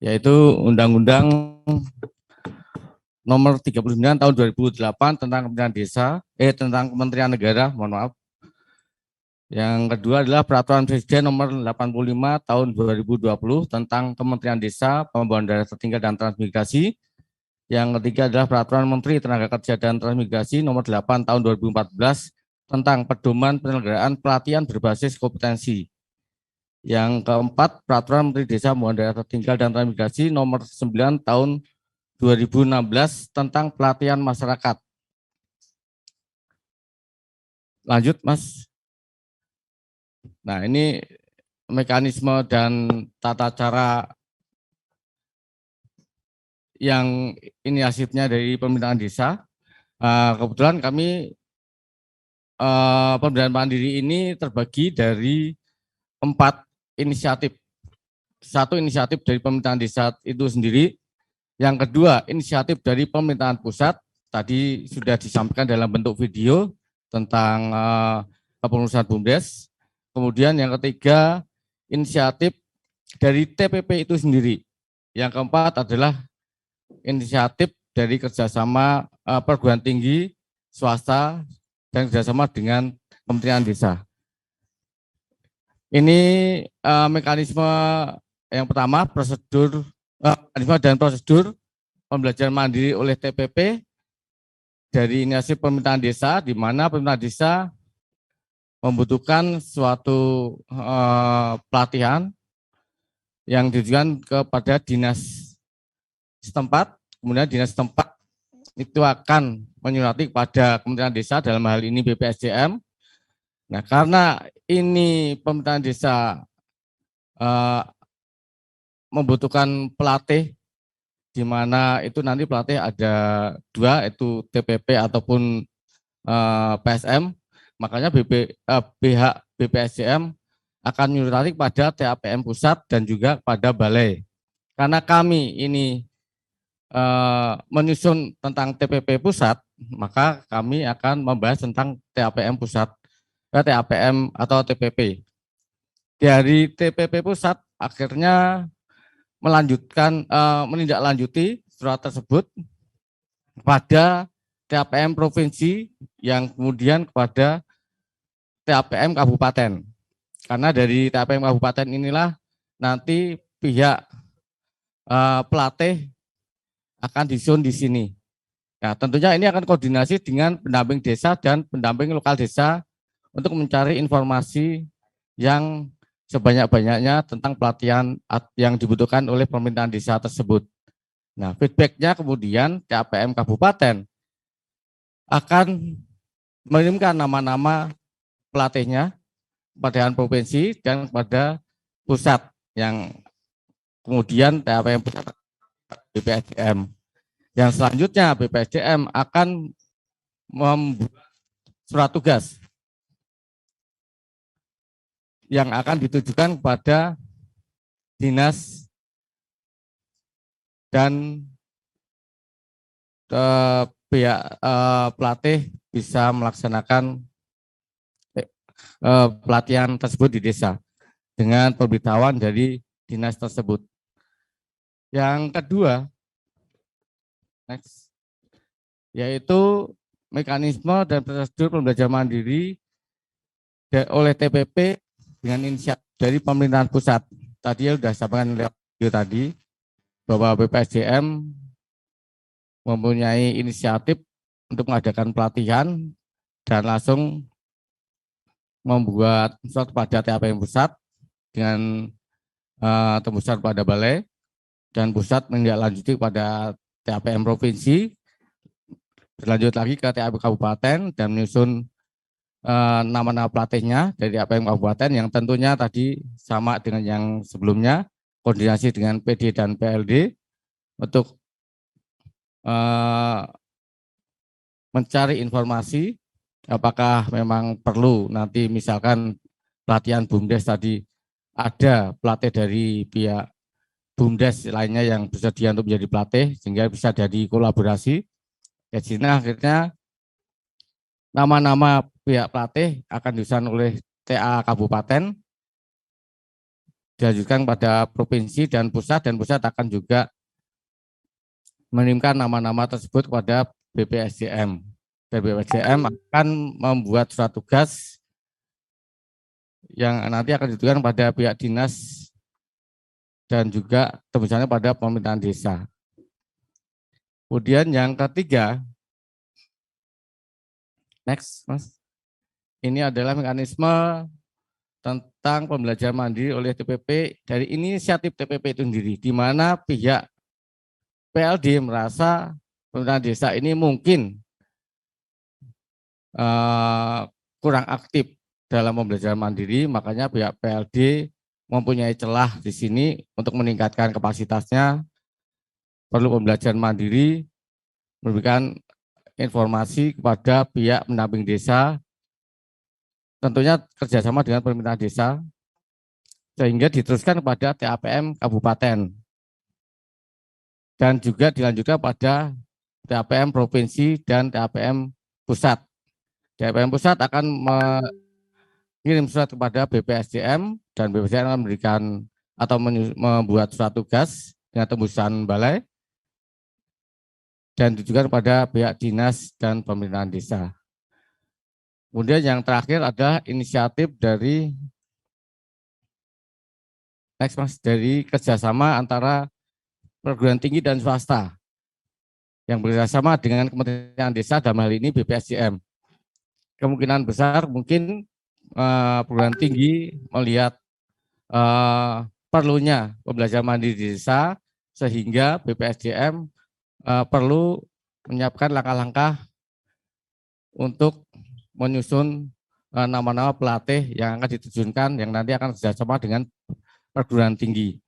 yaitu Undang-Undang Nomor 39 Tahun 2008 tentang Kementerian Desa, tentang Kementerian Negara, mohon maaf. Yang kedua adalah Peraturan Presiden Nomor 85 Tahun 2020 tentang Kementerian Desa, Pembangunan Daerah Tertinggal dan Transmigrasi. Yang ketiga adalah Peraturan Menteri Tenaga Kerja dan Transmigrasi Nomor 8 Tahun 2014 tentang pedoman penyelenggaraan pelatihan berbasis kompetensi. Yang keempat, Peraturan Menteri Desa, Pembangunan Daerah Tertinggal dan Transmigrasi Nomor 9 Tahun 2016 tentang pelatihan masyarakat. Lanjut, Mas. Nah, ini mekanisme dan tata cara yang inisiatifnya dari pemerintahan desa. Kebetulan kami pemberdayaan mandiri ini terbagi dari 4 inisiatif. Satu inisiatif dari pemerintahan desa itu sendiri. Yang kedua, inisiatif dari pemerintahan pusat. Tadi sudah disampaikan dalam bentuk video tentang kepengurusan BUMDes. Kemudian yang ketiga, inisiatif dari TPP itu sendiri. Yang keempat adalah inisiatif dari kerjasama perguruan tinggi, swasta, dan kerjasama dengan Kementerian Desa. Ini mekanisme yang pertama, mekanisme dan prosedur pembelajaran mandiri oleh TPP dari inisiatif pemerintahan desa, di mana pemerintahan desa membutuhkan suatu pelatihan yang ditujukan kepada dinas setempat, kemudian dinas setempat itu akan menyurati kepada Kementerian Desa, dalam hal ini BPSDM. Nah, karena ini pemerintahan desa membutuhkan pelatih, di mana itu nanti pelatih ada 2, yaitu TPP ataupun PSM, makanya pihak BPSDM akan menyurati kepada TAPM pusat dan juga pada balai. Karena kami ini menyusun tentang TPP pusat, maka kami akan membahas tentang TAPM pusat, TAPM atau TPP. Dari TPP pusat akhirnya menindaklanjuti surat tersebut pada TAPM provinsi, yang kemudian kepada TAPM kabupaten. Karena dari TAPM kabupaten inilah nanti pihak pelatih akan disusun di sini. Nah, tentunya ini akan koordinasi dengan pendamping desa dan pendamping lokal desa untuk mencari informasi yang sebanyak-banyaknya tentang pelatihan yang dibutuhkan oleh pemerintahan desa tersebut. Nah, feedbacknya kemudian TAPM kabupaten akan mengirimkan nama-nama pelatihnya kepada provinsi dan kepada pusat, yang kemudian TAPM pusat BPSDM. Yang selanjutnya BPSDM akan membuat surat tugas yang akan ditujukan kepada dinas dan pihak pelatih bisa melaksanakan pelatihan tersebut di desa dengan pemberitahuan dari dinas tersebut. Yang kedua, next, yaitu mekanisme dan prosedur pembelajaran mandiri oleh TPP dengan inisiatif dari pemerintahan pusat. Tadi ya sudah sampaikan lewat video tadi bahwa BPSDM mempunyai inisiatif untuk mengadakan pelatihan dan langsung membuat surat pada TAPM pusat dengan tembusan pada balai, dan pusat menindaklanjuti kepada TAPM provinsi, berlanjut lagi ke TAPM kabupaten dan menyusun nama-nama pelatihnya dari TAPM kabupaten, yang tentunya tadi sama dengan yang sebelumnya, koordinasi dengan PD dan PLD untuk mencari informasi apakah memang perlu nanti misalkan pelatihan BUMDes tadi ada pelatih dari pihak BUMDes lainnya yang bersedia untuk menjadi pelatih, sehingga bisa jadi kolaborasi. Di sini akhirnya nama-nama pihak pelatih akan disusun oleh TA kabupaten dilanjutkan pada provinsi dan pusat akan juga mengirimkan nama-nama tersebut kepada BPSDM. Dan BPSDM akan membuat surat tugas yang nanti akan ditujukan pada pihak dinas dan juga tembusannya pada pemerintahan desa. Kemudian yang ketiga, next Mas, ini adalah mekanisme tentang pembelajaran mandiri oleh TPP dari inisiatif TPP itu sendiri, di mana pihak PLD merasa pemerintahan desa ini mungkin kurang aktif dalam pembelajaran mandiri, makanya pihak PLD mempunyai celah di sini untuk meningkatkan kapasitasnya, perlu pembelajaran mandiri, memberikan informasi kepada pihak pendamping desa, tentunya kerjasama dengan pemerintah desa, sehingga diteruskan kepada TAPM Kabupaten, dan juga dilanjutkan pada TAPM Provinsi dan TAPM Pusat. TAPM Pusat akan mengirim surat kepada BPSDM, dan BPSDM akan memberikan atau membuat surat tugas dengan tembusan balai, dan ditujukan kepada pihak dinas dan pemerintahan desa. Kemudian yang terakhir adalah inisiatif dari dari kerjasama antara perguruan tinggi dan swasta yang bekerjasama dengan Kementerian Desa, dalam hal ini BPSDM. Kemungkinan besar mungkin perguruan tinggi melihat perlunya pembelajaran mandiri di desa, sehingga BPSDM perlu menyiapkan langkah-langkah untuk menyusun nama-nama pelatih yang akan diterjunkan, yang nanti akan kerjasama dengan perguruan tinggi.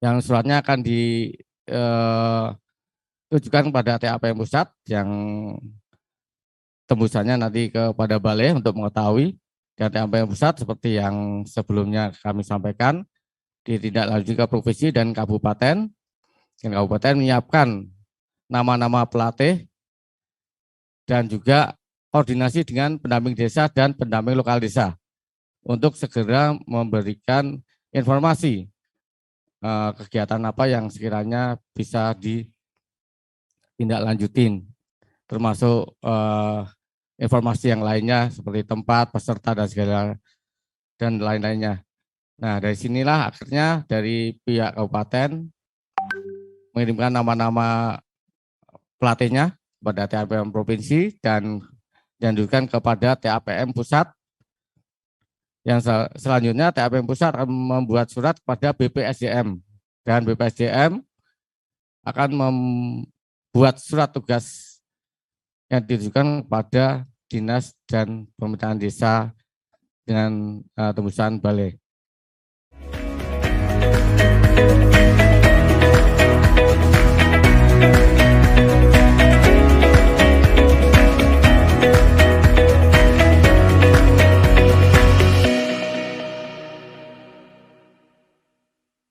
Yang suratnya akan ditujukan kepada TAPM Pusat, yang tembusannya nanti kepada balai untuk mengetahui, dan TAPM Pusat seperti yang sebelumnya kami sampaikan, ditindaklanjuti ke provinsi dan kabupaten. Dan kabupaten menyiapkan nama-nama pelatih dan juga koordinasi dengan pendamping desa dan pendamping lokal desa untuk segera memberikan informasi kegiatan apa yang sekiranya bisa ditindaklanjutin, termasuk informasi yang lainnya seperti tempat, peserta, dan segala dan lain-lainnya. Nah, dari sinilah akhirnya dari pihak kabupaten mengirimkan nama-nama pelatihnya kepada TAPM Provinsi dan dilanjutkan kepada TAPM Pusat. Yang selanjutnya TAPM Pusat akan membuat surat kepada BPSDM, dan BPSDM akan membuat surat tugas yang ditujukan kepada dinas dan pemerintahan desa dengan tembusan balai.